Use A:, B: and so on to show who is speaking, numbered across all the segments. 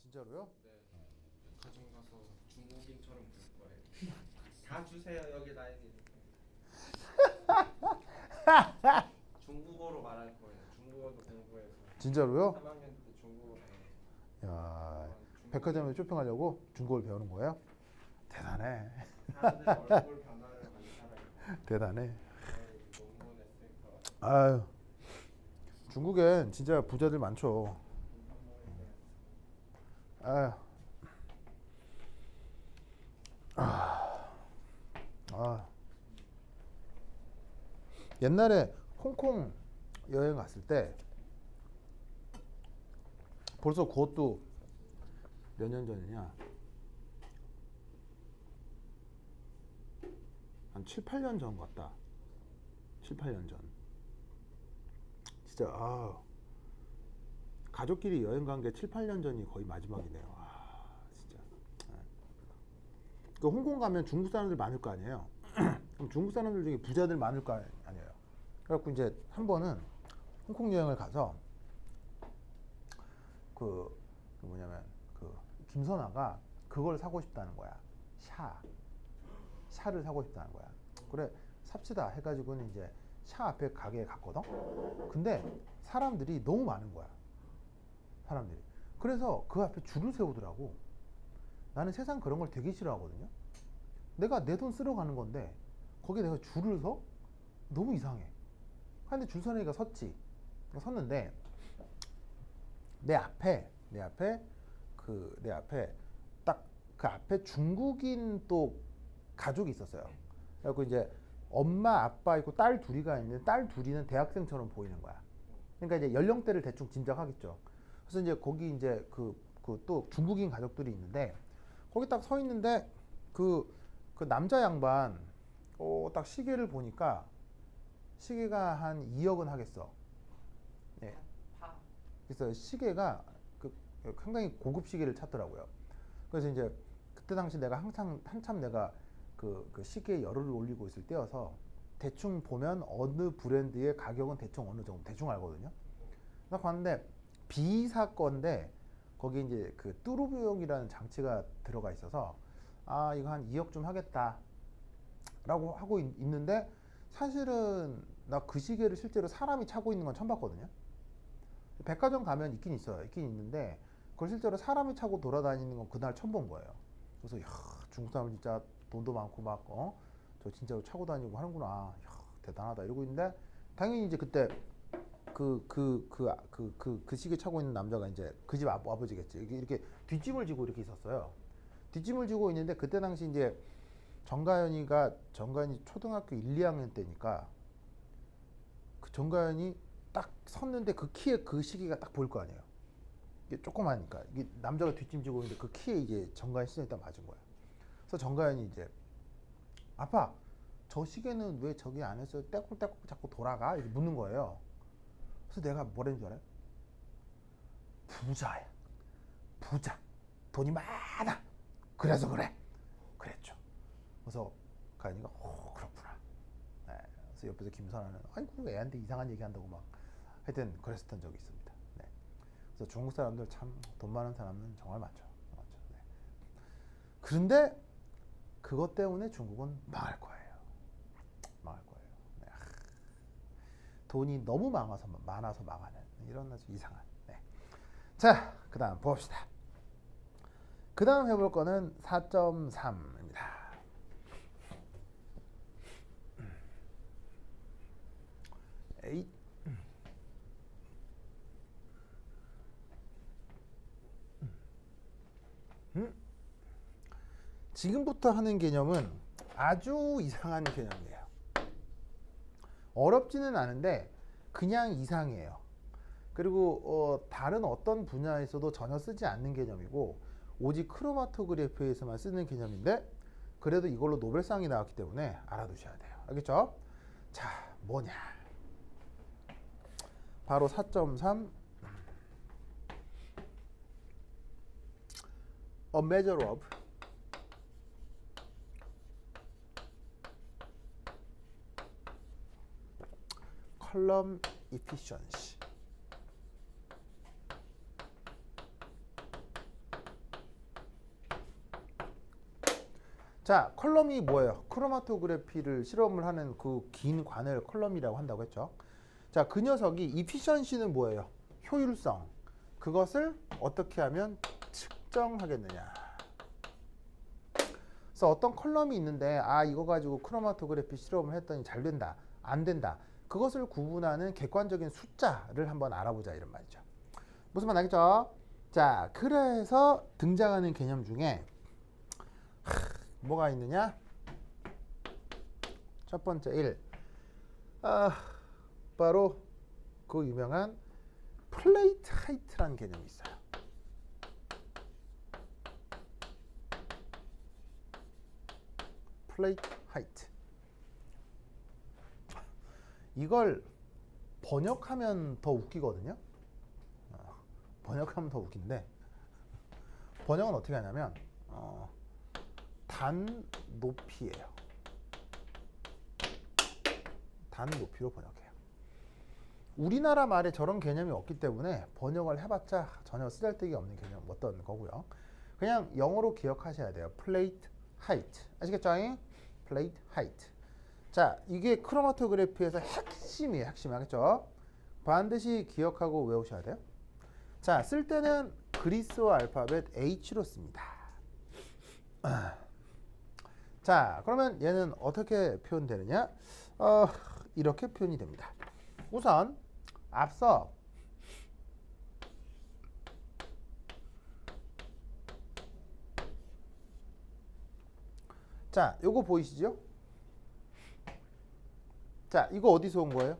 A: 진짜로요?
B: 네. 백화점 가서 중국인처럼 볼 거예요. 다 주세요 여기 나에게 이렇게. 중국어로 말할 거예요. 중국어도 공부해서.
A: 진짜로요?
B: 3학년 때 중국어 배워요.
A: 야, 백화점에 쇼핑하려고 중국어를 배우는 거예요? 대단해.
B: 사람들 얼굴 변화를 많이 살아요.
A: 대단해.
B: 논문했으니까.
A: 아유, 중국엔 진짜 부자들 많죠. 아유, 옛날에 홍콩 여행 갔을 때 벌써 그것도 몇 년 전이냐? 한 7, 8년 전 같다. 7, 8년 전. 진짜 가족끼리 여행 간 게 7, 8년 전이 거의 마지막이네요. 진짜. 그 홍콩 가면 중국 사람들 많을 거 아니에요. 그럼 중국 사람들 중에 부자들 많을 거 아니에요. 그래갖고 이제 한 번은 홍콩 여행을 가서 그 뭐냐면 그 김선아가 그걸 사고 싶다는 거야. 샤를 사고 싶다는 거야. 그래 삽시다 해가지고는 이제 샤 앞에 가게에 갔거든. 근데 사람들이 너무 많은 거야. 사람들이. 그래서 그 앞에 줄을 세우더라고. 나는 세상 그런 걸 되게 싫어하거든요. 내가 내 돈 쓰러 가는 건데 거기에 내가 줄을 서? 너무 이상해. 근데 줄 서니까 섰지. 섰는데 내 앞에 딱 그 앞에 중국인 또 가족이 있었어요. 그래갖고 이제 엄마 아빠 있고 딸 둘이가 있는데 딸 둘이는 대학생처럼 보이는 거야. 그러니까 이제 연령대를 대충 짐작하겠죠. 그래서 이제 거기 이제 그 또 중국인 가족들이 있는데 거기 딱 서 있는데 그 남자 양반 딱 시계를 보니까 시계가 한 2억은 하겠어. 예. 그래서 시계가 상당히 고급 시계를 찾더라고요. 그래서 이제 그때 당시 내가 한참 내가 그 시계에 열을 올리고 있을 때여서 대충 보면 어느 브랜드의 가격은 대충 어느 정도 대충 알거든요. 그래서 봤는데 비사 건데 거기 이제 그 뚜루비용이라는 장치가 들어가 있어서 이거 한 2억 좀 하겠다 라고 하고 있는데 사실은 나 그 시계를 실제로 사람이 차고 있는 건 처음 봤거든요. 백화점 가면 있긴 있어요. 있긴 있는데 그걸 실제로 사람이 차고 돌아다니는 건 그날 처음 본 거예요. 그래서 야, 중국 사람 진짜 돈도 많고 막 저 진짜로 차고 다니고 하는구나. 야, 대단하다 이러고 있는데 당연히 이제 그때 그 시계 차고 있는 남자가 이제 그 집 아버지겠지. 이렇게 뒷짐을 지고 이렇게 있었어요. 뒷짐을 지고 있는데 그때 당시 이제 정가연이 초등학교 1, 2학년 때니까 그 정가연이 딱 섰는데 그 키에 그 시계가 딱 보일 거 아니에요. 이게 조그마하니까 이게 남자가 뒷짐 지고 있는데 그 키에 이제 정가연 시선이 딱 맞은 거야. 그래서 정가연이 이제 아빠 저 시계는 왜 저기 안에서 떼굴떼굴 자꾸 돌아가? 이렇게 묻는 거예요. 그래서 내가 뭐라는 줄 알아요? 부자야. 부자. 돈이 많아. 그래서 그래. 그랬죠. 그래서 가연이가 그렇구나. 네. 그래서 옆에서 김선아는 아이고 애한테 이상한 얘기 한다고 막 하여튼 그랬었던 적이 있습니다. 네. 그래서 중국 사람들 참 돈 많은 사람은 정말 많죠. 네. 그런데 그것 때문에 중국은 망할 거예요. 망할 거예요. 네. 돈이 너무 많아서 망하는 이런 아주 이상한. 네. 자, 그 다음 봅시다. 그 다음 해볼 거는 4.3입니다. 에잇. 지금부터 하는 개념은 아주 이상한 개념이에요. 어렵지는 않은데 그냥 이상해요. 그리고 다른 어떤 분야에서도 전혀 쓰지 않는 개념이고 오직 크로마토그래피에서만 쓰는 개념인데 그래도 이걸로 노벨상이 나왔기 때문에 알아두셔야 돼요. 알겠죠? 자, 뭐냐? 바로 4.3 A measure of column efficiency. 자, 컬럼이 뭐예요? 크로마토그래피를 실험을 하는 그 긴 관을 컬럼이라고 한다고 했죠. 자, 그 녀석이 이피션시는 뭐예요? 효율성. 그것을 어떻게 하면 측정하겠느냐. 그래서 어떤 컬럼이 있는데 이거 가지고 크로마토그래피 실험을 했더니 잘 된다, 안 된다. 그것을 구분하는 객관적인 숫자를 한번 알아보자 이런 말이죠. 무슨 말 알겠죠? 자, 그래서 등장하는 개념 중에 뭐가 있느냐? 첫 번째 1. 바로 그 유명한 플레이트 하이트라는 개념이 있어요. 플레이트 하이트. 이걸 번역하면 더 웃기거든요. 번역하면 더 웃긴데 번역은 어떻게 하냐면 단 높이예요. 단 높이로 번역해요. 우리나라 말에 저런 개념이 없기 때문에 번역을 해봤자 전혀 쓰잘데기 없는 개념 어떤 거고요. 그냥 영어로 기억하셔야 돼요. 플레이트 하이트. 아시겠죠? 플레이트 하이트. 자, 이게 크로마토그래피에서 핵심이에요. 핵심. 알겠죠? 반드시 기억하고 외우셔야 돼요. 자, 쓸 때는 그리스어 알파벳 H로 씁니다. 자, 그러면 얘는 어떻게 표현되느냐? 이렇게 표현이 됩니다. 우선 앞서 자, 요거 보이시죠? 자, 이거 어디서 온 거예요?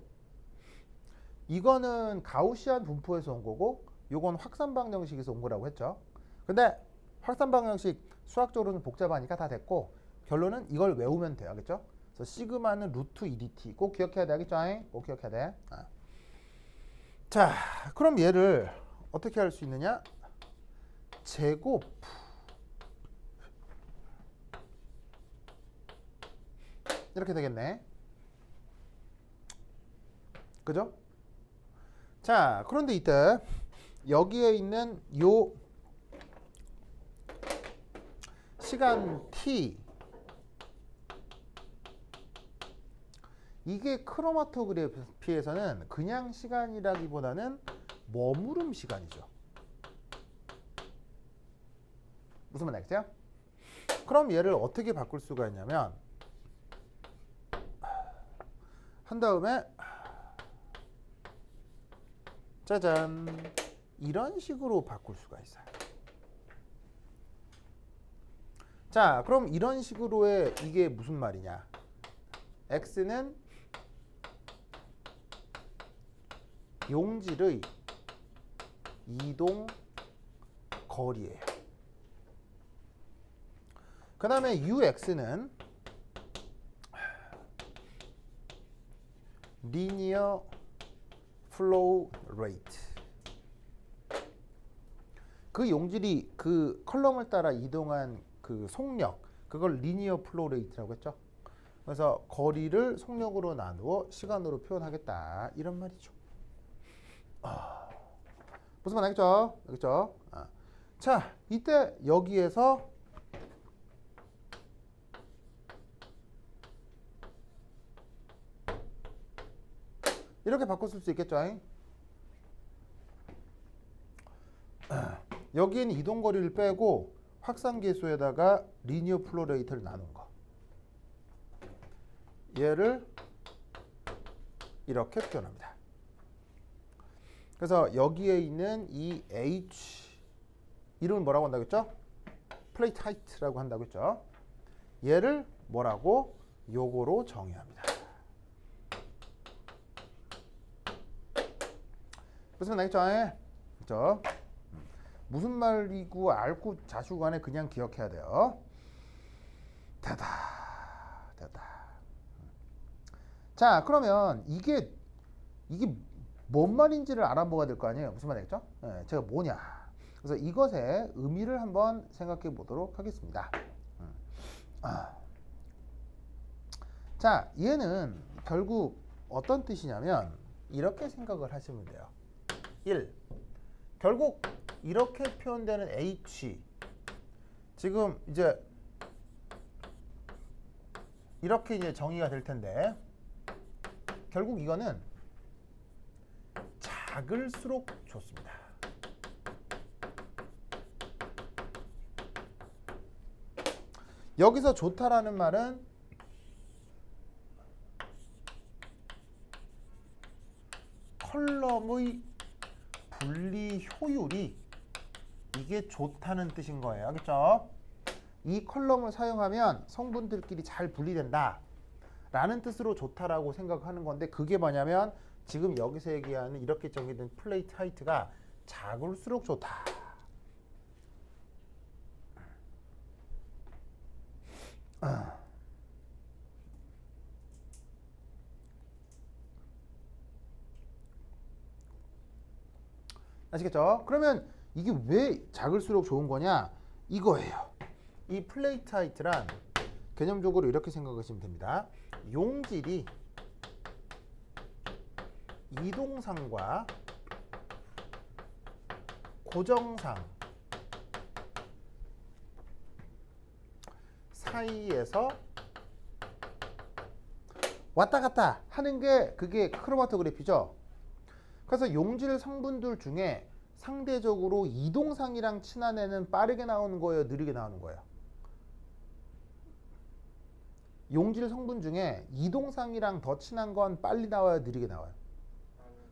A: 이거는 가우시안 분포에서 온 거고 요건 확산방 정식에서 온 거라고 했죠. 근데 확산방 정식 수학적으로는 복잡하니까 다 됐고 결론은 이걸 외우면 돼요. 알겠죠? 그래서 시그마는 루트 EDT 꼭 기억해야 돼. 알겠죠? 꼭 기억해야 돼. 자, 그럼 얘를 어떻게 할 수 있느냐? 제곱 이렇게 되겠네. 그죠? 자, 그런데 이때 여기에 있는 요 시간 t 이게 크로마토그래피에서는 그냥 시간이라기보다는 머무름 시간이죠. 무슨 말 알겠어요? 그럼 얘를 어떻게 바꿀 수가 있냐면 한 다음에 짜잔 이런 식으로 바꿀 수가 있어요. 자, 그럼 이런 식으로의 이게 무슨 말이냐? x는 용질의 이동 거리예요. 그 다음에 ux는 linear flow rate. 그 용질이 그 컬럼을 따라 이동한 그 속력, 그걸 linear flow rate라고 했죠. 그래서 거리를 속력으로 나누어 시간으로 표현하겠다 이런 말이죠. 무슨 말 알겠죠? 알겠죠? 자, 이때 여기에서 이렇게 바꿔 쓸 수 있겠죠? 여기에는 이동거리를 빼고 확산계수에다가 리니어 플로 레이트를 나눈 거. 얘를 이렇게 표현합니다. 그래서 여기에 있는 이 H 이름을 뭐라고 한다고 했죠? 플레이트 하이트라고 한다고 했죠? 얘를 뭐라고? 요거로 정의합니다. 무슨 말 알겠죠? 그렇죠? 무슨 말이고 알고 자시고 간에 그냥 기억해야 돼요. 됐다. 자, 그러면 이게 뭔 말인지를 알아보아야 될 거 아니에요. 무슨 말 알겠죠? 제가 뭐냐. 그래서 이것의 의미를 한번 생각해 보도록 하겠습니다. 자, 얘는 결국 어떤 뜻이냐면 이렇게 생각을 하시면 돼요. 1. 결국 이렇게 표현되는 H 지금 이제 이렇게 이제 정의가 될 텐데 결국 이거는 작을수록 좋습니다. 여기서 좋다라는 말은 컬럼의 분리 효율이 이게 좋다는 뜻인 거예요. 알겠죠? 이 컬럼을 사용하면 성분들끼리 잘 분리된다 라는 뜻으로 좋다라고 생각하는 건데 그게 뭐냐면 지금 여기서 얘기하는 이렇게 정의된 플레이트 하이트가 작을수록 좋다. 아시겠죠? 그러면 이게 왜 작을수록 좋은 거냐? 이거예요. 이 플레이트 하이트란 개념적으로 이렇게 생각하시면 됩니다. 용질이 이동상과 고정상 사이에서 왔다 갔다 하는 게 그게 크로마토그래피죠. 그래서 용질 성분들 중에 상대적으로 이동상이랑 친한 애는 빠르게 나오는 거예요, 느리게 나오는 거예요? 용질 성분 중에 이동상이랑 더 친한 건 빨리 나와요, 느리게 나와요?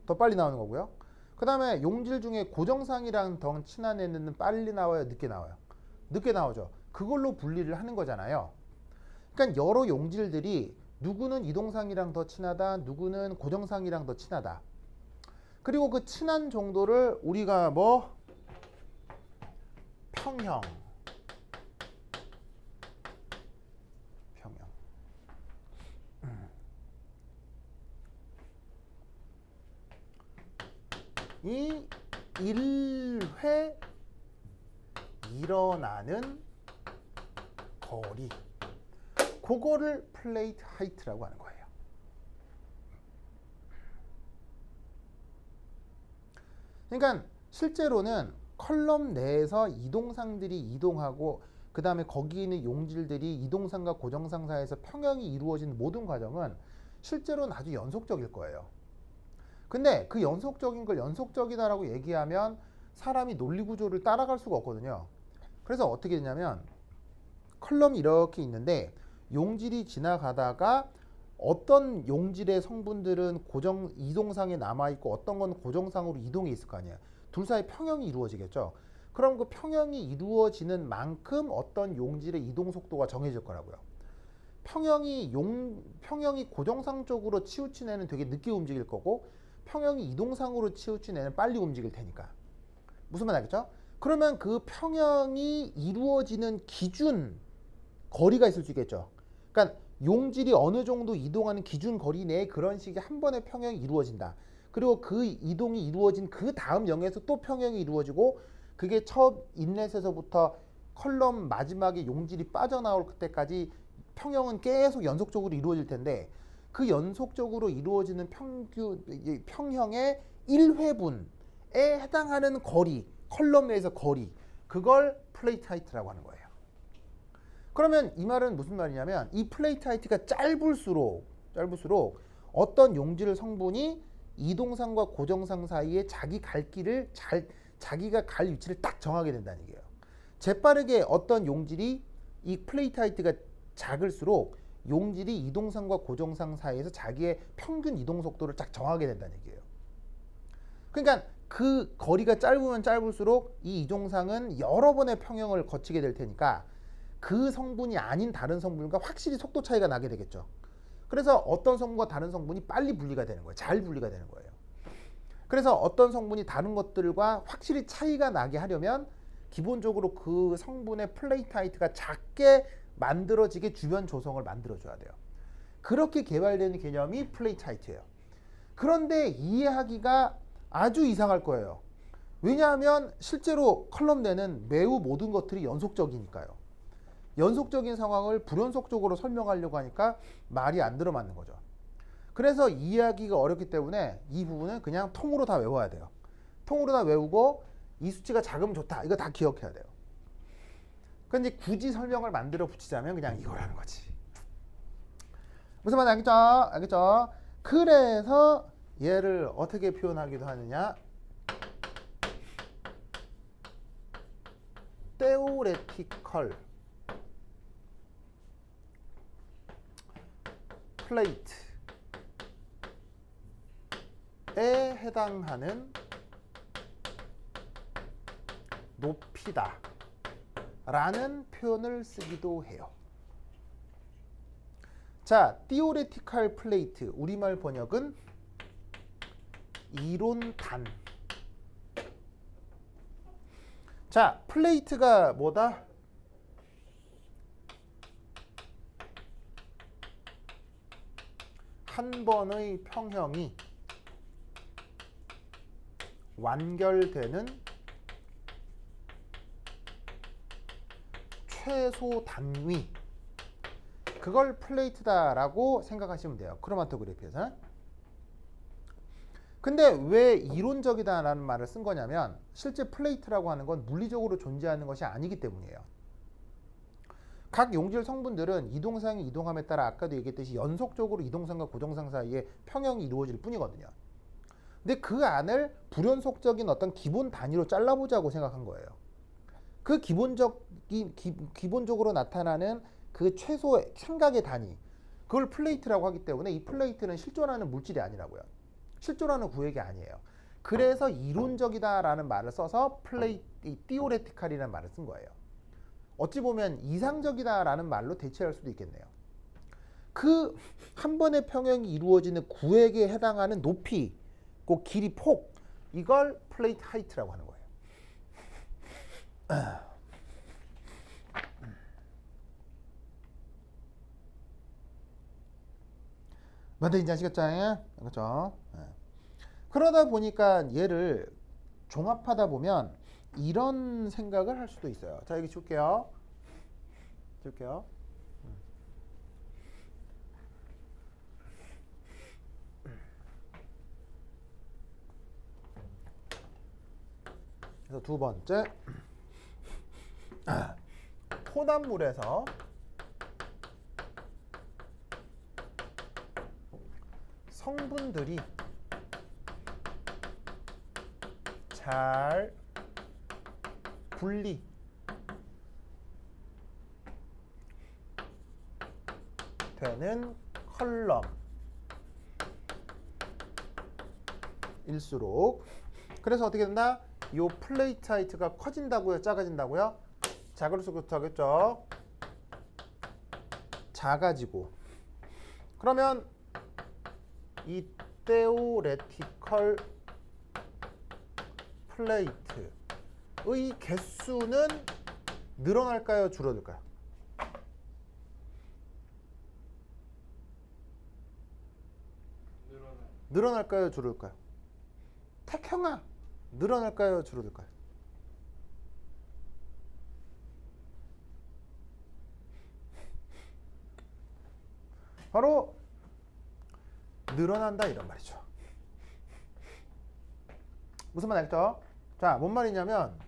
A: 더 빨리 나오는 거고요. 그 다음에 용질 중에 고정상이랑 더 친한 애는 빨리 나와요, 늦게 나와요? 늦게 나오죠. 그걸로 분리를 하는 거잖아요. 그러니까 여러 용질들이 누구는 이동상이랑 더 친하다, 누구는 고정상이랑 더 친하다. 그리고 그 친한 정도를 우리가 뭐 평형 이 1회 일어나는 거리 그거를 플레이트 하이트라고 하는 거예요. 그러니까 실제로는 컬럼 내에서 이동상들이 이동하고 그 다음에 거기 있는 용질들이 이동상과 고정상 사이에서 평형이 이루어진 모든 과정은 실제로는 아주 연속적일 거예요. 근데 그 연속적인 걸 연속적이다라고 얘기하면 사람이 논리 구조를 따라갈 수가 없거든요. 그래서 어떻게 되냐면 컬럼이 이렇게 있는데 용질이 지나가다가 어떤 용질의 성분들은 고정 이동상에 남아있고 어떤 건 고정상으로 이동해 있을 거 아니에요. 둘 사이 평형이 이루어지겠죠. 그럼 그 평형이 이루어지는 만큼 어떤 용질의 이동 속도가 정해질 거라고요. 평형이 고정상 쪽으로 치우친 애는 되게 늦게 움직일 거고 평형이 이동상으로 치우친 애는 빨리 움직일 테니까. 무슨 말 알겠죠? 그러면 그 평형이 이루어지는 기준 거리가 있을 수 있겠죠. 그러니까 용질이 어느 정도 이동하는 기준 거리 내에 그런 식의 한 번의 평형이 이루어진다. 그리고 그 이동이 이루어진 그 다음 영에서 또 평형이 이루어지고 그게 첫 인렛에서부터 컬럼 마지막에 용질이 빠져나올 때까지 평형은 계속 연속적으로 이루어질 텐데 그 연속적으로 이루어지는 평형의 1회분에 해당하는 거리, 컬럼 내에서 거리, 그걸 플레이트 하이트라고 하는 거예요. 그러면 이 말은 무슨 말이냐면 이 플레이트 하이트가 짧을수록 어떤 용질 성분이 이동상과 고정상 사이에 자기 갈 길을 자기가 갈 위치를 딱 정하게 된다는 얘기예요. 재빠르게 어떤 용질이 이 플레이트 하이트가 작을수록 용질이 이동상과 고정상 사이에서 자기의 평균 이동 속도를 딱 정하게 된다는 얘기예요. 그러니까 그 거리가 짧으면 짧을수록 이 이동상은 여러 번의 평형을 거치게 될 테니까 그 성분이 아닌 다른 성분과 확실히 속도 차이가 나게 되겠죠. 그래서 어떤 성분과 다른 성분이 빨리 분리가 되는 거예요. 잘 분리가 되는 거예요. 그래서 어떤 성분이 다른 것들과 확실히 차이가 나게 하려면 기본적으로 그 성분의 플레이트 하이트가 작게 만들어지게 주변 조성을 만들어줘야 돼요. 그렇게 개발되는 개념이 플레이트 하이트예요. 그런데 이해하기가 아주 이상할 거예요. 왜냐하면 실제로 컬럼 내는 매우 모든 것들이 연속적이니까요. 연속적인 상황을 불연속적으로 설명하려고 하니까 말이 안 들어맞는 거죠. 그래서 이해하기가 어렵기 때문에 이 부분은 그냥 통으로 다 외워야 돼요. 통으로 다 외우고 이 수치가 작으면 좋다. 이거 다 기억해야 돼요. 근데 굳이 설명을 만들어 붙이자면 그냥 이거라는 거지. 무슨 말인지 알겠죠? 알겠죠? 그래서 얘를 어떻게 표현하기도 하느냐? theoretical plate에 해당하는 높이다 라는 표현을 쓰기도 해요. 자, theoretical plate 우리말 번역은 이론단. 자, 플레이트가 뭐다? 한 번의 평형이 완결되는 최소 단위, 그걸 플레이트다라고 생각하시면 돼요. 크로마토그래피에서. 근데 왜 이론적이다라는 말을 쓴 거냐면 실제 플레이트라고 하는 건 물리적으로 존재하는 것이 아니기 때문이에요. 각 용질 성분들은 이동상의 이동함에 따라 아까도 얘기했듯이 연속적으로 이동상과 고정상 사이에 평형이 이루어질 뿐이거든요. 근데 그 안을 불연속적인 어떤 기본 단위로 잘라보자고 생각한 거예요. 그 기본적으로 나타나는 그 최소 생각의 단위, 그걸 플레이트라고 하기 때문에 이 플레이트는 실존하는 물질이 아니라고요. 실존하는 구획이 아니에요. 그래서 이론적이다라는 말을 써서 theoretical이라는 말을 쓴 거예요. 어찌 보면 이상적이다라는 말로 대체할 수도 있겠네요. 그 한 번의 평형이 이루어지는 구획에 해당하는 높이, 그 길이, 폭, 이걸 플레이트 하이트라고 하는 거예요. 뭔지 아시겠죠? 그렇죠? 그러다 보니까 얘를 종합하다 보면 이런 생각을 할 수도 있어요. 자, 여기 줄게요. 그래서 두 번째, 혼합물에서 성분들이 잘 분리되는 컬럼일수록, 그래서 어떻게 된다? 이 플레이트 하이트가 커진다고요? 작아진다고요? 작을수록 하겠죠? 작아지고. 그러면 이 theoretical plate의 개수는 늘어날까요? 줄어들까요? 늘어날까요? 줄어들까요? 택형아, 늘어날까요? 줄어들까요? 바로 늘어난다 이런 말이죠. 무슨 말 알겠죠? 자, 뭔 말이냐면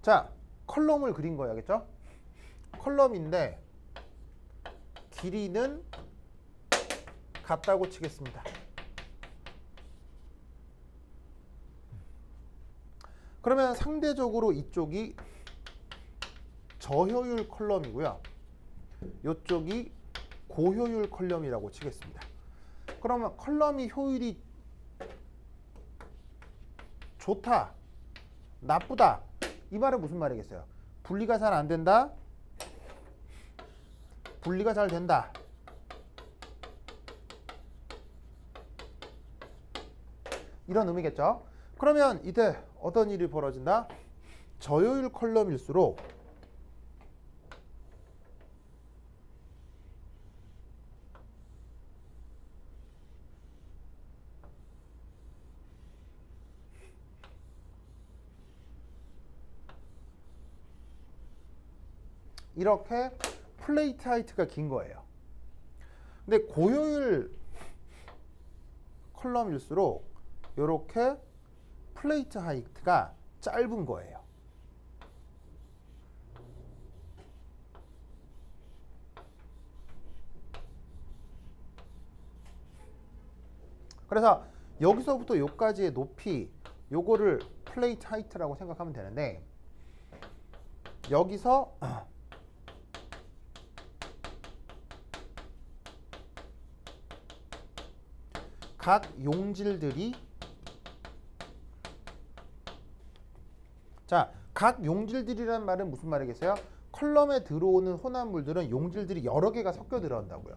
A: 자, 컬럼을 그린 거예요. 알겠죠? 컬럼인데 길이는 같다고 치겠습니다. 그러면 상대적으로 이쪽이 저효율 컬럼이고요. 이쪽이 고효율 컬럼이라고 치겠습니다. 그러면 컬럼이 효율이 좋다, 나쁘다, 이 말은 무슨 말이겠어요? 분리가 잘 안 된다, 분리가 잘 된다. 이런 의미겠죠? 그러면 이때 어떤 일이 벌어진다? 저효율 컬럼일수록 이렇게 플레이트 하이트가 긴 거예요. 근데 고효율 컬럼일수록 이렇게 플레이트 하이트가 짧은 거예요. 그래서 여기서부터 여기까지의 높이, 요거를 플레이트 하이트라고 생각하면 되는데, 여기서 각 용질들이, 자, 각 용질들이라는 말은 무슨 말이겠어요? 컬럼에 들어오는 혼합물들은 용질들이 여러 개가 섞여 들어온다고요.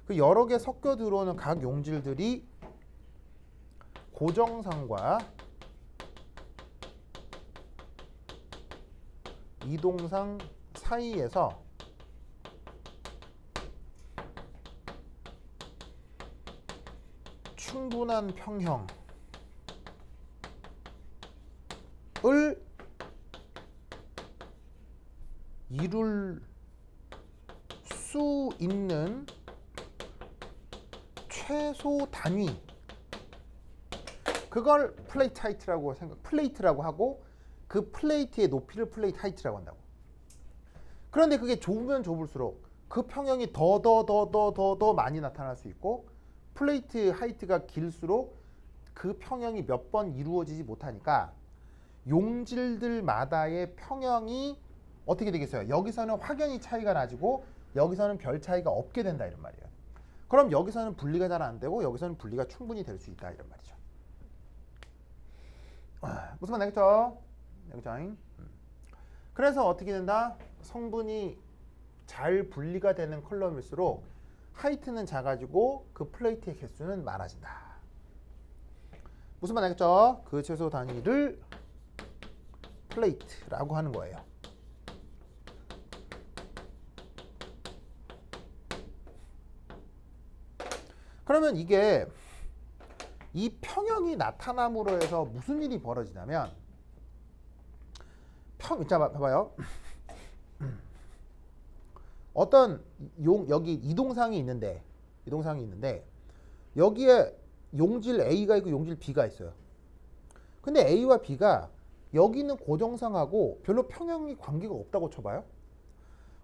A: 그 여러 개 섞여 들어오는 각 용질들이 고정상과 이동상 사이에서 충분한 평형을 이룰 수 있는 최소 단위, 그걸 플레이트 하이트라고 플레이트라고 하고, 그 플레이트의 높이를 플레이트 하이트라고 한다고. 그런데 그게 좁으면 좁을수록 그 평형이 더 많이 나타날 수 있고, 플레이트 하이트가 길수록 그 평형이 몇 번 이루어지지 못하니까 용질들마다의 평형이 어떻게 되겠어요? 여기서는 확연히 차이가 나지고 여기서는 별 차이가 없게 된다 이런 말이에요. 그럼 여기서는 분리가 잘 안 되고 여기서는 분리가 충분히 될 수 있다 이런 말이죠. 무슨 말 알겠죠? 알겠죠? 그래서 어떻게 된다? 성분이 잘 분리가 되는 컬럼일수록 하이트는 작아지고 그 플레이트의 개수는 많아진다. 무슨 말 알겠죠? 그 최소 단위를 플레이트라고 하는 거예요. 그러면 이게 이 평형이 나타남으로 해서 무슨 일이 벌어지냐면, 자, 봐봐요. 어떤 여기 이동상이 있는데 여기에 용질 A가 있고 용질 B가 있어요. 근데 A와 B가 여기 있는 고정상하고 별로 평형이 관계가 없다고 쳐봐요.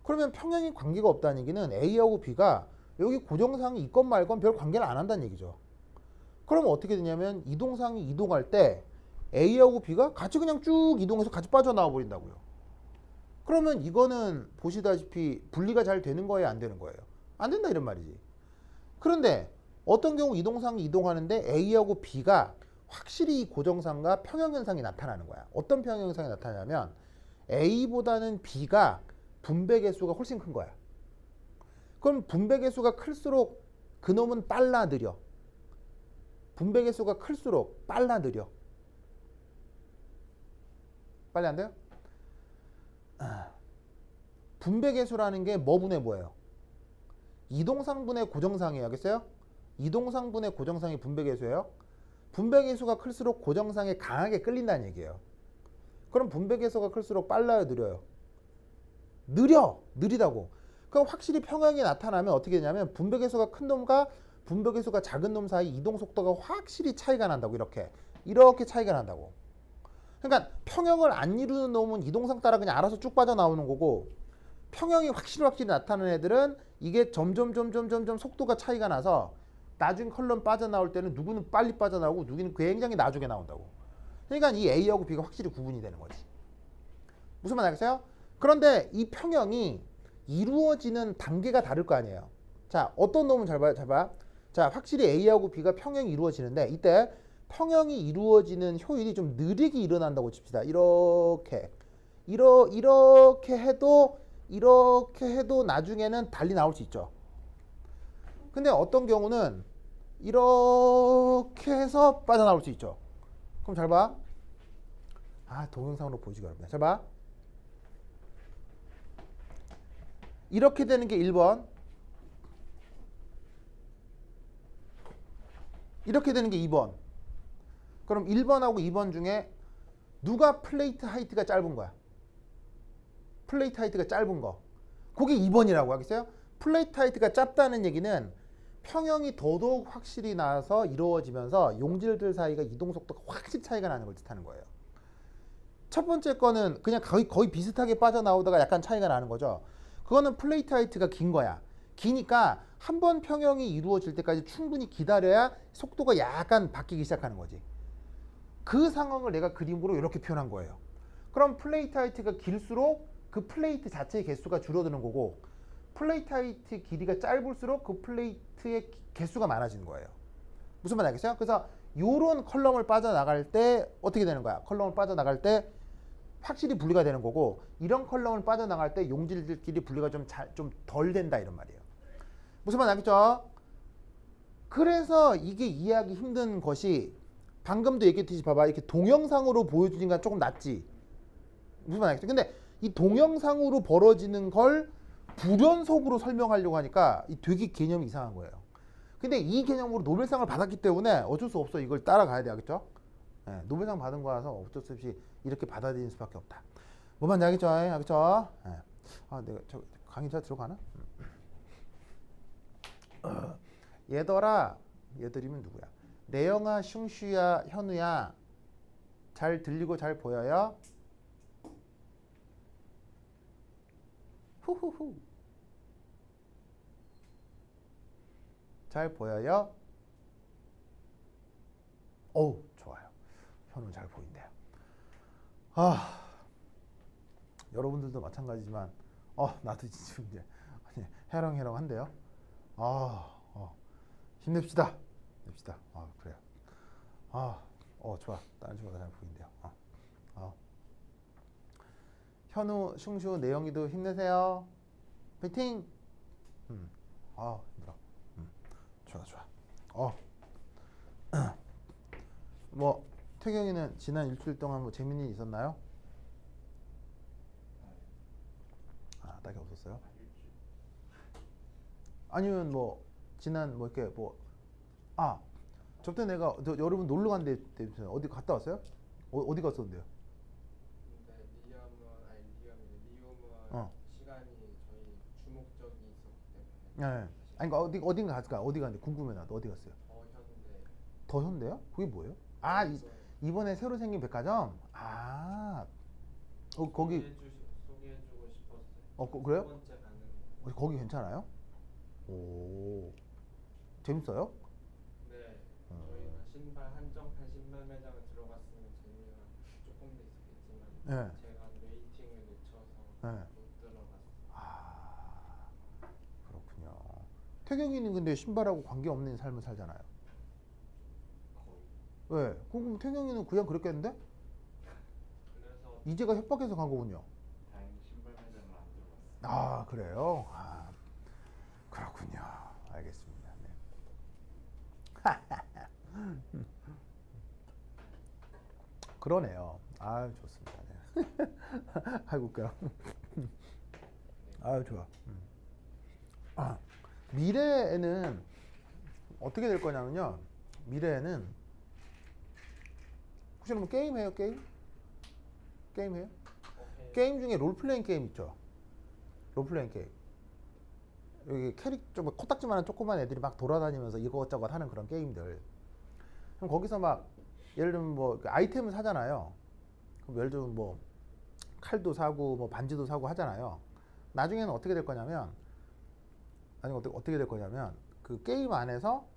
A: 그러면 평형이 관계가 없다는 얘기는 A하고 B가 여기 고정상이 있건 말건 별 관계를 안 한다는 얘기죠. 그럼 어떻게 되냐면 이동상이 이동할 때 A하고 B가 같이 그냥 쭉 이동해서 같이 빠져나와 버린다고요. 그러면 이거는 보시다시피 분리가 잘 되는 거예요, 안 되는 거예요? 안 된다 이런 말이지. 그런데 어떤 경우 이동상이 이동하는데 A하고 B가 확실히 이 고정상과 평형현상이 나타나는 거야. 어떤 평형현상이 나타나냐면 A보다는 B가 분배 개수가 훨씬 큰 거야. 그럼 분배 개수가 클수록 그놈은 빨라 느려. 분배 개수가 클수록 빨라 느려. 빨리 안 돼요? 분배 개수라는 게 뭐분의 뭐예요? 이동상분의 고정상이에요. 알겠어요? 이동상분의 고정상이 분배 개수예요. 분배 개수가 클수록 고정상에 강하게 끌린다는 얘기예요. 그럼 분배 개수가 클수록 빨라요, 느려요? 느리다고. 그럼 확실히 평형이 나타나면 어떻게 되냐면 분배 개수가 큰 놈과 분배 개수가 작은 놈 사이 이동 속도가 확실히 차이가 난다고. 이렇게 차이가 난다고. 그러니까 평형을 안 이루는 놈은 이동상 따라 그냥 알아서 쭉 빠져나오는 거고, 평형이 확실히 나타나는 애들은 이게 점점 속도가 차이가 나서 나중 컬럼 빠져나올 때는 누구는 빨리 빠져나오고 누구는 굉장히 나중에 나온다고. 그러니까 이 A하고 B가 확실히 구분이 되는 거지. 무슨 말 알겠어요? 그런데 이 평형이 이루어지는 단계가 다를 거 아니에요. 자, 어떤 놈은 잘 봐. 자, 확실히 A하고 B가 평형이 이루어지는데 이때 평형이 이루어지는 효율이 좀 느리게 일어난다고 칩시다. 이렇게 해도 나중에는 달리 나올 수 있죠. 근데 어떤 경우는 이렇게 해서 빠져나올 수 있죠. 그럼 잘 봐. 동영상으로 보여주기 어렵네. 잘 봐. 이렇게 되는 게 1번. 이렇게 되는 게 2번. 그럼 1번하고 2번 중에 누가 플레이트 하이트가 짧은 거야? 플레이트 하이트가 짧은 거. 그게 2번이라고 하겠어요? 플레이트 하이트가 짧다는 얘기는 평형이 더더욱 확실히 나서 이루어지면서 용질들 사이가 이동 속도가 확실히 차이가 나는 걸 뜻하는 거예요. 첫 번째 거는 그냥 거의 비슷하게 빠져나오다가 약간 차이가 나는 거죠. 그거는 플레이트 하이트가 긴 거야. 기니까 한 번 평형이 이루어질 때까지 충분히 기다려야 속도가 약간 바뀌기 시작하는 거지. 그 상황을 내가 그림으로 이렇게 표현한 거예요. 그럼 플레이트 하이트가 길수록 그 플레이트 자체의 개수가 줄어드는 거고, 플레이트 하이트 길이가 짧을수록 그 플레이트의 개수가 많아지는 거예요. 무슨 말 알겠어요? 그래서 요런 컬럼을 빠져나갈 때 어떻게 되는 거야? 컬럼을 빠져나갈 때 확실히 분리가 되는 거고, 이런 컬럼을 빠져나갈 때 용질들끼리 분리가 좀 덜 된다 이런 말이에요. 무슨 말 알겠죠? 그래서 이게 이해하기 힘든 것이 방금도 얘기했듯이 봐봐, 이렇게 동영상으로 보여주니까 조금 낫지. 무슨 말 알겠죠? 근데 이 동영상으로 벌어지는 걸 불연속으로 설명하려고 하니까 되게 개념이 이상한 거예요. 근데 이 개념으로 노벨상을 받았기 때문에 어쩔 수 없어. 이걸 따라가야 돼. 알겠죠? 네, 노벨상 받은 거라서 어쩔 수 없이 이렇게 받아들일 수밖에 없다. 뭐만 알겠죠? 알겠죠? 네. 아, 내가 저 강의 잘 들어가나? 얘들이면 누구야? 내영아, 슝슈야, 현우야, 잘 들리고 잘 보여요? 후후후. 잘 보여요? 어우, 좋아요. 현우 잘 보인대요. 아, 여러분들도 마찬가지지만, 나도 지금 이제 해롱해롱한데요. 힘냅시다. 냅시다. 그래요. 좋아. 다른 친구가 잘 보인대요. 현우, 슝슈, 내영이도 힘내세요. 파이팅! 힘들어. 좋아. 뭐 태경이는 지난 일주일 동안 뭐 재밌는 일 있었나요? 딱히 없었어요? 아니면 뭐 지난 뭐 이렇게 저때 내가 여러분 놀러 간데 어디 갔다 왔어요? 어디 갔었는데요?
B: 근데 리움은
A: 어.
B: 시간이 저희 주목적이 있었기
A: 네.
B: 때문에
A: 아니 그러니까 어딘가 갔을까? 어디 갔는데 궁금해 나도 어디 갔어요?
B: 현대
A: 더 현대요? 그게 뭐예요? 이번에 새로 생긴 백화점? 거기
B: 소개해주고 싶었어요.
A: 그래요?
B: 첫 번째 가는
A: 거기 괜찮아요? 오, 재밌어요?
B: 네, 저희가 신발 한정판 신발 매장을 들어갔으면 재미가 조금 더 있었겠지만
A: 네.
B: 제가 웨이팅을 늦춰서
A: 네.
B: 못 들어갔어요.
A: 그렇군요. 태경이는 근데 신발하고 관계없는 삶을 살잖아요. 왜? 그럼 태경이는 그냥 그랬겠는데?
B: 그래서
A: 이제가 협박해서 간 거군요.
B: 다행히 신발 매장을 안 들어갔어요.
A: 그래요? 그렇군요. 알겠습니다. 네. 그러네요. 좋습니다. 네. 아이고 웃겨. 좋아. 미래에는 어떻게 될 거냐면요. 미래에는 혹시 뭐 게임 해요? 게임 해요? 게임 중에 롤플레잉 게임 있죠. 롤플레잉 게임. 여기 좀 코딱지만한 조그만 애들이 막 돌아다니면서 이것저것 하는 그런 게임들. 그럼 거기서 막 예를 들면 뭐 아이템을 사잖아요. 그럼 예를 들면 뭐 칼도 사고 뭐 반지도 사고 하잖아요. 나중에는 어떻게 될 거냐면 어떻게 될 거냐면 그 게임 안에서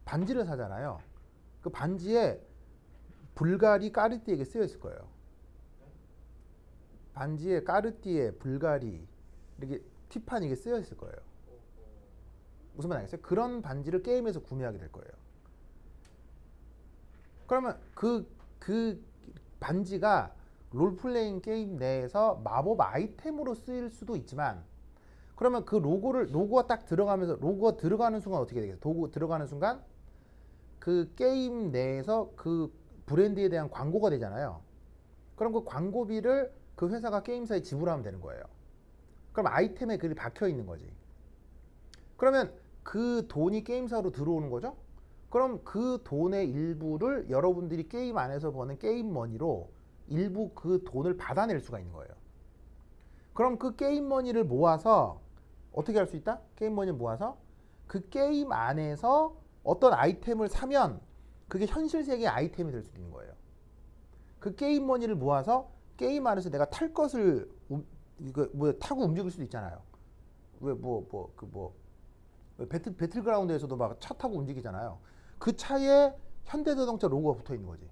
A: 반지를 사잖아요. 그 반지에 불가리, 까르띠에게 쓰여 있을 거예요. 반지에 까르띠에, 불가리 이렇게 티파니 이게 쓰여 있을 거예요. 무슨 말 알겠어요? 그런 반지를 게임에서 구매하게 될 거예요. 그러면 그 반지가 롤플레잉 게임 내에서 마법 아이템으로 쓰일 수도 있지만, 그러면 그 로고가 딱 들어가면서 로고가 들어가는 순간 어떻게 되겠어요? 로고 들어가는 순간 그 게임 내에서 그 브랜드에 대한 광고가 되잖아요. 그럼 그 광고비를 그 회사가 게임사에 지불하면 되는 거예요. 그럼 아이템에 그게 박혀 있는 거지. 그러면 그 돈이 게임사로 들어오는 거죠. 그럼 그 돈의 일부를 여러분들이 게임 안에서 버는 게임 머니로 일부 그 돈을 받아낼 수가 있는 거예요. 그럼 그 게임 머니를 모아서 어떻게 할 수 있다? 게임 머니를 모아서 그 게임 안에서 어떤 아이템을 사면 그게 현실 세계의 아이템이 될 수 있는 거예요. 그 게임 머니를 모아서 게임 안에서 내가 탈 것을 이거 뭐 타고 움직일 수도 있잖아요. 왜 배틀그라운드에서도 막 차 타고 움직이잖아요. 그 차에 현대자동차 로고가 붙어 있는 거지.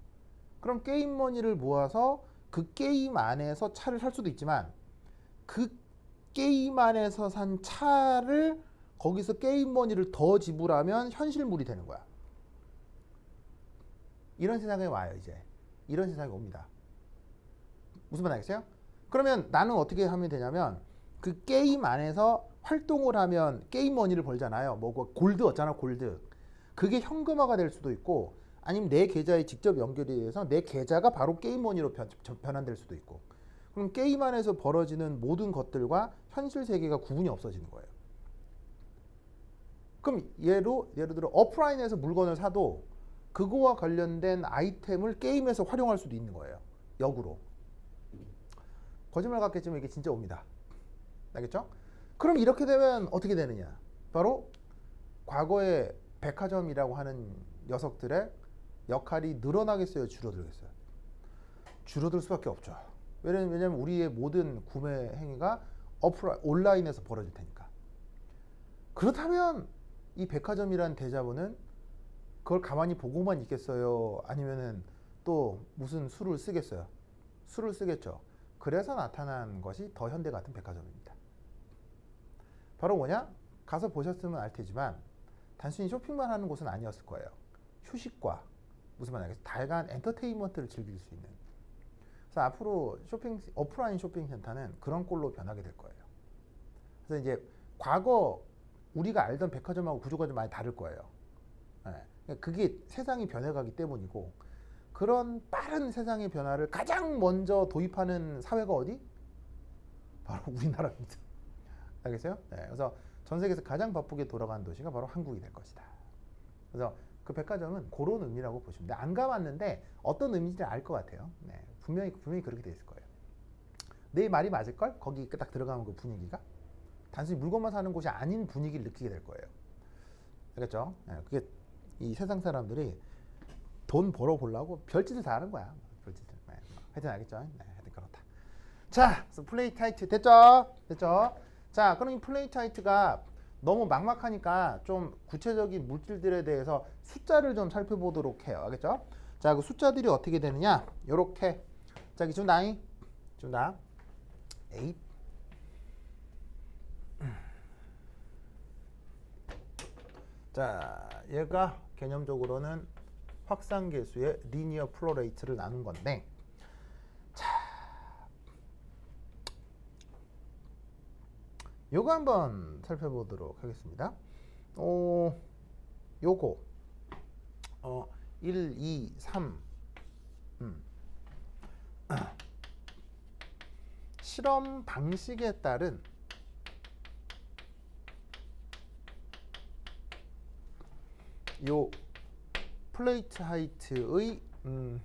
A: 그럼 게임 머니를 모아서 그 게임 안에서 차를 살 수도 있지만 그 게임 안에서 산 차를 거기서 게임 머니를 더 지불하면 현실물이 되는 거야. 이런 세상에 와요, 이제. 이런 세상에 옵니다. 무슨 말 알겠어요? 그러면 나는 어떻게 하면 되냐면 그 게임 안에서 활동을 하면 게임 머니를 벌잖아요. 뭐 골드 얻잖아, 골드. 그게 현금화가 될 수도 있고 아니면 내 계좌에 직접 연결이 돼서 내 계좌가 바로 게임 머니로 변환될 수도 있고. 그럼 게임 안에서 벌어지는 모든 것들과 현실 세계가 구분이 없어지는 거예요. 그럼 예를 들어 오프라인에서 물건을 사도 그거와 관련된 아이템을 게임에서 활용할 수도 있는 거예요. 역으로. 거짓말 같겠지만 이게 진짜 옵니다. 알겠죠? 그럼 이렇게 되면 어떻게 되느냐? 바로 과거의 백화점이라고 하는 녀석들의 역할이 늘어나겠어요? 줄어들겠어요? 줄어들 수밖에 없죠. 왜냐면 우리의 모든 구매 행위가 온라인에서 벌어질 테니까. 그렇다면 이 백화점이란 대자보는 그걸 가만히 보고만 있겠어요? 아니면은 또 무슨 수를 쓰겠어요? 수를 쓰겠죠. 그래서 나타난 것이 더 현대 같은 백화점입니다. 바로 뭐냐? 가서 보셨으면 알 테지만 단순히 쇼핑만 하는 곳은 아니었을 거예요. 휴식과 무슨 말이냐? 다양한 엔터테인먼트를 즐길 수 있는. 그래서 앞으로 오프라인 쇼핑 센터는 그런 꼴로 변하게 될 거예요. 그래서 이제 과거 우리가 알던 백화점하고 구조가 좀 많이 다를 거예요. 네. 그게 세상이 변해가기 때문이고 그런 빠른 세상의 변화를 가장 먼저 도입하는 사회가 어디? 바로 우리나라입니다. 알겠어요? 네. 그래서 전 세계에서 가장 바쁘게 돌아가는 도시가 바로 한국이 될 것이다. 그래서 그 백화점은 그런 의미라고 보시면 돼요. 안 가봤는데 어떤 의미인지 알 것 같아요. 네. 분명히 그렇게 돼 있을 거예요. 내 말이 맞을걸? 거기 딱 들어가면 그 분위기가 단순히 물건만 사는 곳이 아닌 분위기를 느끼게 될 거예요. 알겠죠? 네. 그게 이 세상 사람들이 돈 벌어보려고 별짓을 다 하는 거야. 별짓을. 네. 하여튼 알겠죠? 네. 하여튼 그렇다. 자, 그래서 플레이 타이트 됐죠? 됐죠? 자, 그럼 이 플레이 타이트가 너무 막막하니까 좀 구체적인 물질들에 대해서 숫자를 좀 살펴보도록 해요. 알겠죠? 자, 그 숫자들이 어떻게 되느냐? 요렇게. 자, 기준 나이. 준다. 8. 자, 얘가 개념적으로는 확산계수의 리니어 플로 레이트를 나눈 건데, 자, 요거 한번 살펴보도록 하겠습니다. 요거 1, 2, 3 실험 방식에 따른 요 플레이트 하이트의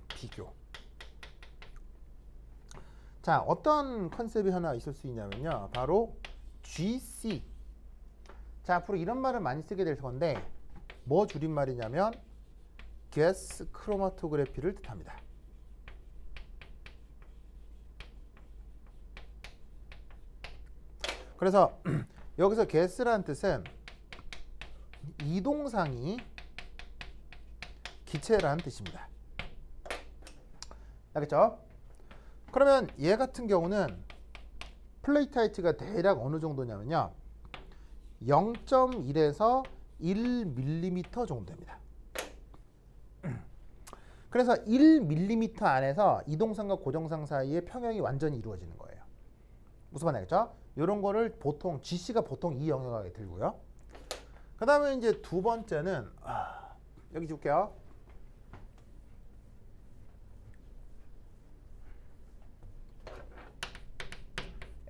A: 비교. 자, 어떤 컨셉이 하나 있을 수 있냐면요. 바로 GC. 자, 앞으로 이런 말을 많이 쓰게 될 건데 뭐 줄임말이냐면 가스 크로마토그래피를 뜻합니다. 그래서 여기서 가스라는 뜻은 이동상이 기체라는 뜻입니다. 알겠죠? 그러면 얘 같은 경우는 플레이트 하이트가 대략 어느 정도냐면요. 0.1에서 1mm 정도 됩니다. 그래서 1mm 안에서 이동상과 고정상 사이의 평형이 완전히 이루어지는 거예요. 무슨 말 알겠죠? 이런 거를 보통 GC가 보통 이 영역에 들고요. 그 다음에 이제 두 번째는 여기 줄게요.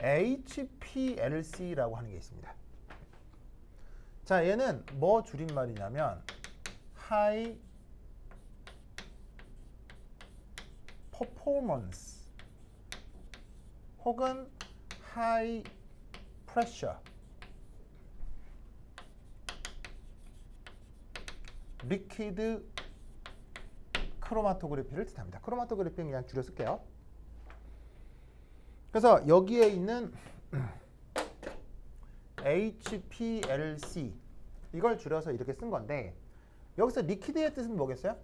A: HPLC라고 하는 게 있습니다. 자, 얘는 뭐 줄임말이냐면 High Performance 혹은 high pressure liquid 크로마토그래피를 뜻합니다. 크로마토그래피는 그냥 줄여 쓸게요. 그래서 여기에 있는 HPLC 이걸 줄여서 이렇게 쓴 건데 여기서 리퀴드의 뜻은 뭐겠어요?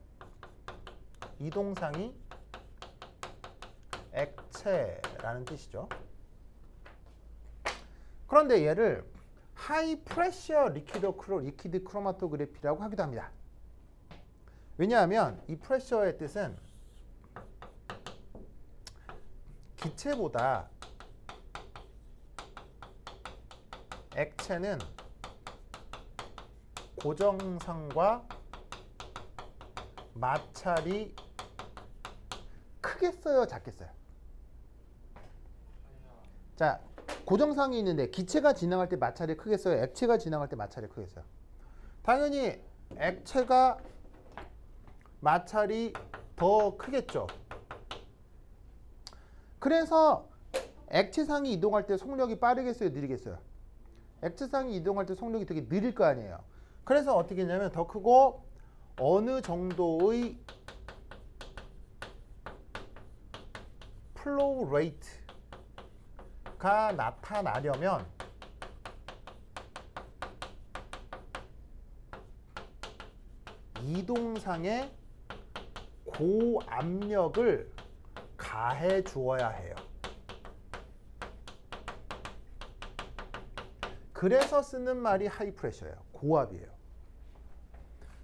A: 이동상이 액체라는 뜻이죠. 그런데 얘를 하이 프레셔 리퀴드 크로마토그래피라고 하기도 합니다. 왜냐하면 이 프레셔의 뜻은 기체보다 액체는 고정상과 마찰이 크겠어요, 작겠어요? 자, 고정상이 있는데 기체가 진행할 때 마찰이 크겠어요? 액체가 진행할 때 마찰이 크겠어요? 당연히 액체가 마찰이 더 크겠죠. 그래서 액체상이 이동할 때 속력이 빠르겠어요, 느리겠어요? 액체상이 이동할 때 속력이 되게 느릴 거 아니에요. 그래서 어떻게 했냐면 더 크고 어느 정도의 플로우 레이트가 나타나려면 이동상의 고압력을 가해 주어야 해요. 그래서 쓰는 말이 하이 프레셔예요. 고압이에요.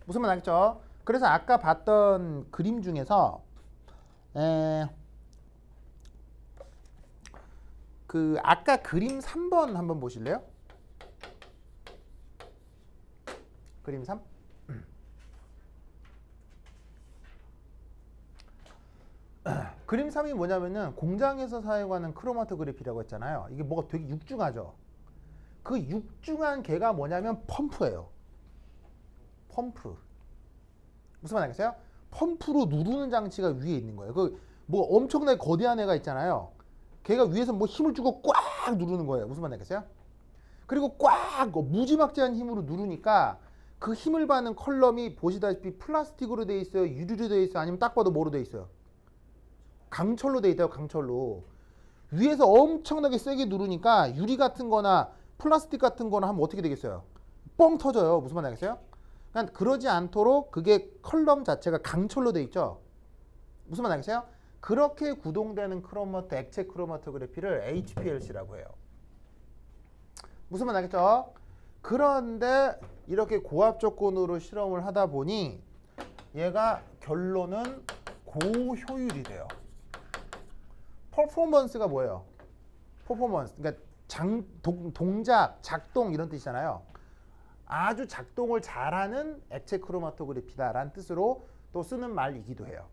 A: 무슨 말 알겠죠? 그래서 아까 봤던 그림 중에서 그 아까 그림 3번 한번 보실래요? 그림 3. 그림 3이 뭐냐면은 공장에서 사용하는 크로마토그래피라고 했잖아요. 이게 뭐가 되게 육중하죠. 그 육중한 개가 뭐냐면 펌프예요. 펌프. 무슨 말 알겠어요? 펌프로 누르는 장치가 위에 있는 거예요. 그 뭐 엄청나게 거대한 애가 있잖아요. 걔가 위에서 뭐 힘을 주고 꽉 누르는 거예요. 무슨 말 알겠어요? 그리고 꽉 무지막지한 힘으로 누르니까 그 힘을 받는 컬럼이 보시다시피 플라스틱으로 돼 있어요, 유리로 돼 있어요, 아니면 딱 봐도 뭐로 돼 있어요? 강철로 돼 있다요. 강철로. 위에서 엄청나게 세게 누르니까 유리 같은 거나 플라스틱 같은 거나 하면 어떻게 되겠어요? 뻥 터져요. 무슨 말 알겠어요? 그러니까 그러지 않도록 그게 컬럼 자체가 강철로 돼 있죠. 무슨 말 알겠어요? 그렇게 구동되는 액체 크로마토그래피를 HPLC라고 해요. 무슨 말 알겠죠? 그런데 이렇게 고압 조건으로 실험을 하다 보니 얘가 결론은 고효율이 돼요. 퍼포먼스가 뭐예요? 퍼포먼스. 그러니까 동작, 작동 이런 뜻이잖아요. 아주 작동을 잘하는 액체 크로마토그래피다라는 뜻으로 또 쓰는 말이기도 해요.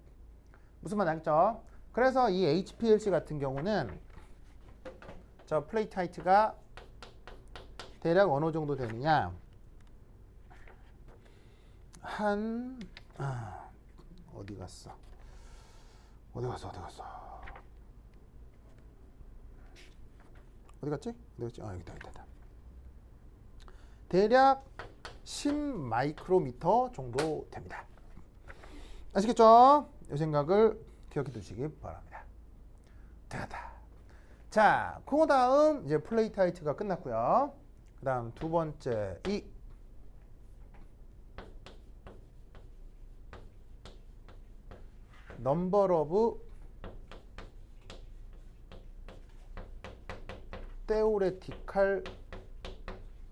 A: 무슨 말 알겠죠? 그래서 이 HPLC 같은 경우는 저 플레이트 하이트가 대략 어느 정도 되느냐? 어디 갔어? 어디 갔지? 아, 여기다. 대략 10 마이크로미터 정도 됩니다. 아시겠죠? 이 생각을 기억해 두시기 바랍니다. 됐다. 자, 그 다음 이제 플레이트 하이트가 끝났고요. 그 다음 두 번째 이 number of theoretical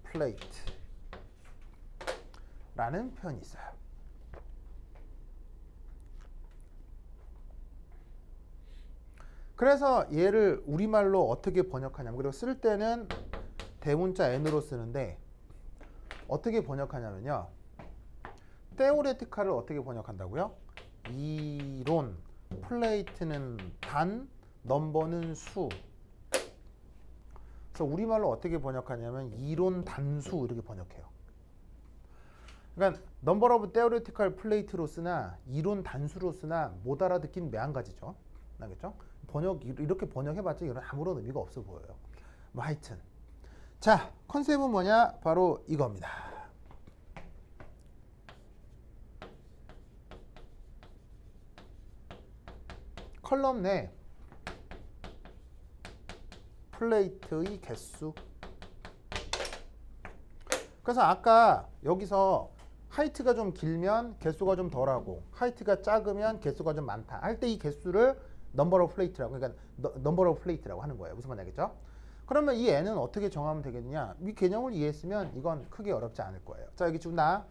A: plate 라는 표현이 있어요. 그래서 얘를 우리말로 어떻게 번역하냐면, 그리고 쓸 때는 대문자 n으로 쓰는데 어떻게 번역하냐면요. theoretical을 어떻게 번역한다고요? 이론, 플레이트는 단, 넘버는 수. 그래서 우리말로 어떻게 번역하냐면 이론 단수 이렇게 번역해요. 그러니까 number of theoretical plate로 쓰나 이론 단수로 쓰나 못 알아듣긴 매한가지죠. 알겠죠? 이렇게 번역해봤자 이건 아무런 의미가 없어 보여요. 뭐 하여튼 자 컨셉은 뭐냐 바로 이겁니다. 컬럼 내 플레이트의 개수. 그래서 아까 여기서 하이트가 좀 길면 개수가 좀 덜하고 하이트가 작으면 개수가 좀 많다 할 때 이 개수를 넘버 오브 플레이트라고, 그러니까 넘버 오브 플레이트라고 하는 거예요. 무슨 말인지 알겠죠? 그러면 이 n은 어떻게 정하면 되겠느냐? 이 개념을 이해했으면 이건 크게 어렵지 않을 거예요. 자, 여기 지금 나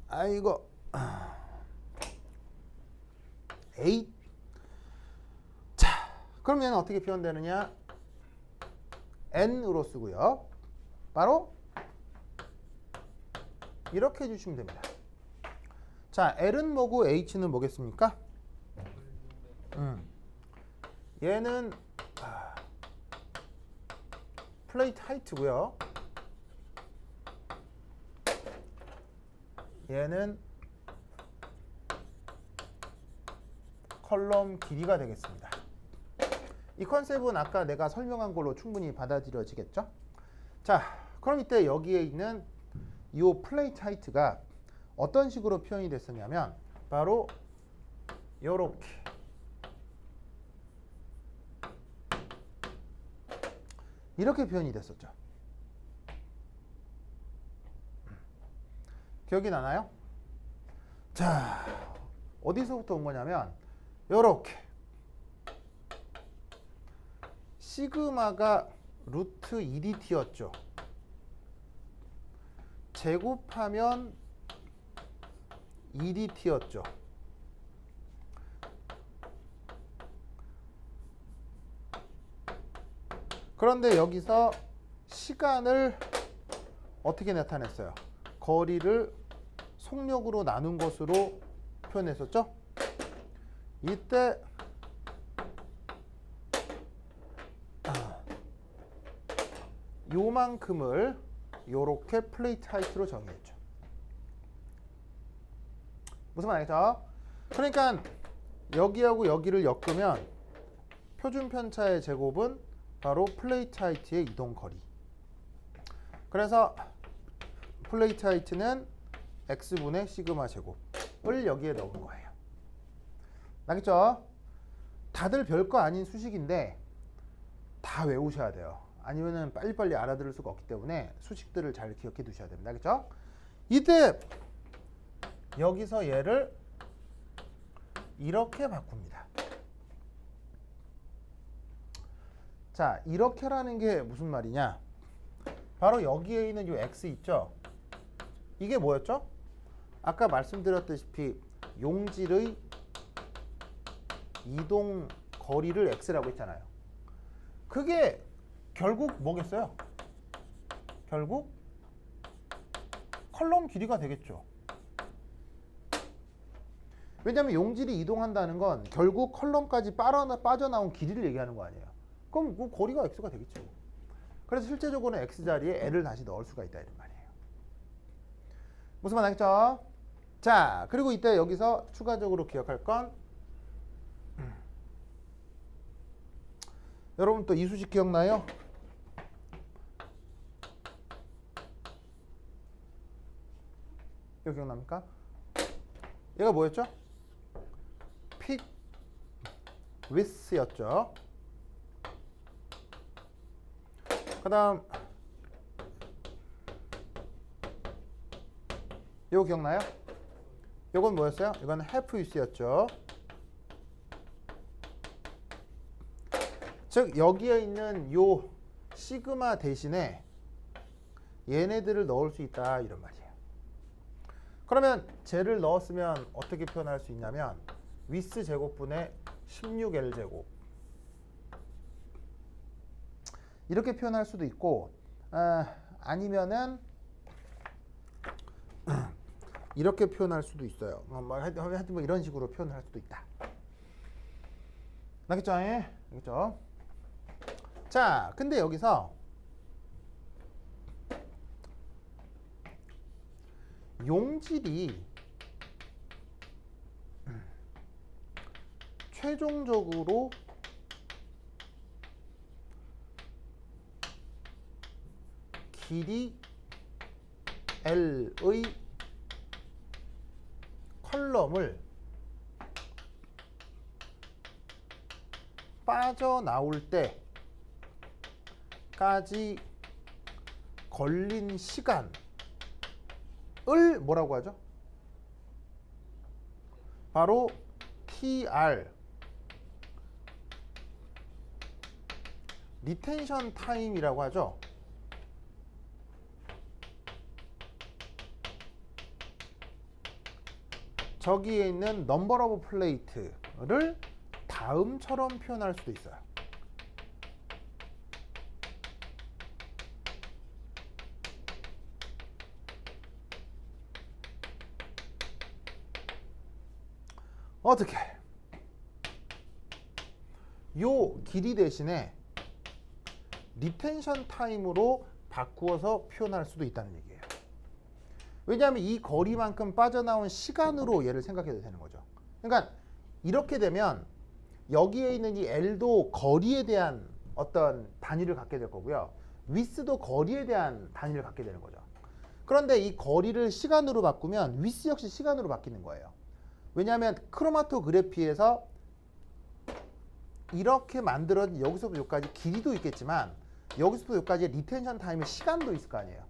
A: 아이고 8. 자, 그럼 얘는 어떻게 표현되느냐? n으로 쓰고요. 바로 이렇게 해주시면 됩니다. 자, L은 뭐고 H는 뭐겠습니까? 얘는 플레이트 하이트고요. 얘는 컬럼 길이가 되겠습니다. 이 컨셉은 아까 내가 설명한 걸로 충분히 받아들여지겠죠? 자, 그럼 이때 여기에 있는 이 플레이트 하이트가 어떤 식으로 표현이 됐었냐면 바로 요렇게 이렇게 표현이 됐었죠. 기억이 나나요? 자, 어디서부터 온 거냐면 요렇게 시그마가 루트 EDT였죠. 제곱하면 EDT였죠. 그런데 여기서 시간을 어떻게 나타냈어요? 거리를 속력으로 나눈 것으로 표현했었죠? 이때 요만큼을 요렇게 플레이트 하이트로 정의했죠. 무슨 말 알겠죠? 그러니까 여기하고 여기를 엮으면 표준 편차의 제곱은 바로 플레이트 하이트의 이동 거리. 그래서 플레이트 하이트는 x분의 시그마 제곱을 여기에 넣은 거예요. 알겠죠? 다들 별거 아닌 수식인데 다 외우셔야 돼요. 아니면은 빨리빨리 알아들을 수가 없기 때문에 수식들을 잘 기억해 두셔야 됩니다. 알겠죠? 이때 여기서 얘를 이렇게 바꿉니다. 자, 이렇게라는 게 무슨 말이냐? 바로 여기에 있는 이 x 있죠? 이게 뭐였죠? 아까 말씀드렸다시피 용질의 이동 거리를 x라고 했잖아요. 그게 결국 뭐겠어요? 결국 컬럼 길이가 되겠죠. 왜냐하면 용질이 이동한다는 건 결국 컬럼까지 빠져나온 길이를 얘기하는 거 아니에요. 그럼 그 거리가 x가 되겠죠. 그래서 실제적으로는 x 자리에 l을 다시 넣을 수가 있다 이런 말이에요. 무슨 말 알겠죠? 자, 그리고 이때 여기서 추가적으로 기억할 건 여러분 또 이 수식 기억나요? 이거 기억납니까? 얘가 뭐였죠? 픽 위스였죠. 그 다음 이거 기억나요? 이건 뭐였어요? 이건 half 위스였죠. 즉 여기에 있는 요 시그마 대신에 얘네들을 넣을 수 있다 이런 말이에요. 그러면 쟤를 넣었으면 어떻게 표현할 수 있냐면 위스 제곱분의 16L 제곱 이렇게 표현할 수도 있고 아니면은 이렇게 표현할 수도 있어요. 하여튼 뭐 이런 식으로 표현할 수도 있다. 알겠죠? 알겠죠? 자, 근데 여기서 용질이 최종적으로 길이 L의 컬럼을 빠져나올 때까지 걸린 시간을 뭐라고 하죠? 바로 TR 리텐션 타임이라고 하죠. 저기에 있는 넘버 오브 플레이트를 다음처럼 표현할 수도 있어요. 어떻게? 요 길이 대신에 리텐션 타임으로 바꾸어서 표현할 수도 있다는 얘기예요. 왜냐하면 이 거리만큼 빠져나온 시간으로 얘를 생각해도 되는 거죠. 그러니까 이렇게 되면 여기에 있는 이 L도 거리에 대한 어떤 단위를 갖게 될 거고요. 위스도 거리에 대한 단위를 갖게 되는 거죠. 그런데 이 거리를 시간으로 바꾸면 위스 역시 시간으로 바뀌는 거예요. 왜냐하면 크로마토그래피에서 이렇게 만들어진 여기서부터 여기까지 길이도 있겠지만 여기서부터 여기까지 리텐션 타임의 시간도 있을 거 아니에요.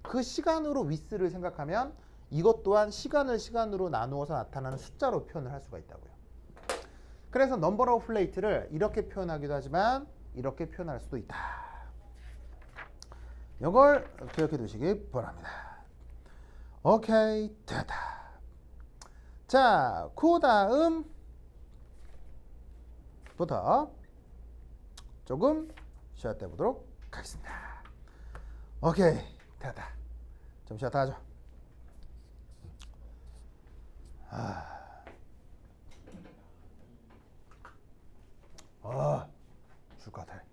A: 그 시간으로 위스를 생각하면 이것 또한 시간을 시간으로 나누어서 나타나는 숫자로 표현을 할 수가 있다고요. 그래서 넘버 오브 플레이트를 이렇게 표현하기도 하지만 이렇게 표현할 수도 있다. 이걸 기억해 두시기 바랍니다. 오케이, 됐다. 자, 그 다음부터 조금 쉬었다 해보도록 하겠습니다. 오케이, 됐다. 좀 쉬었다 하죠. 줄 것 같아.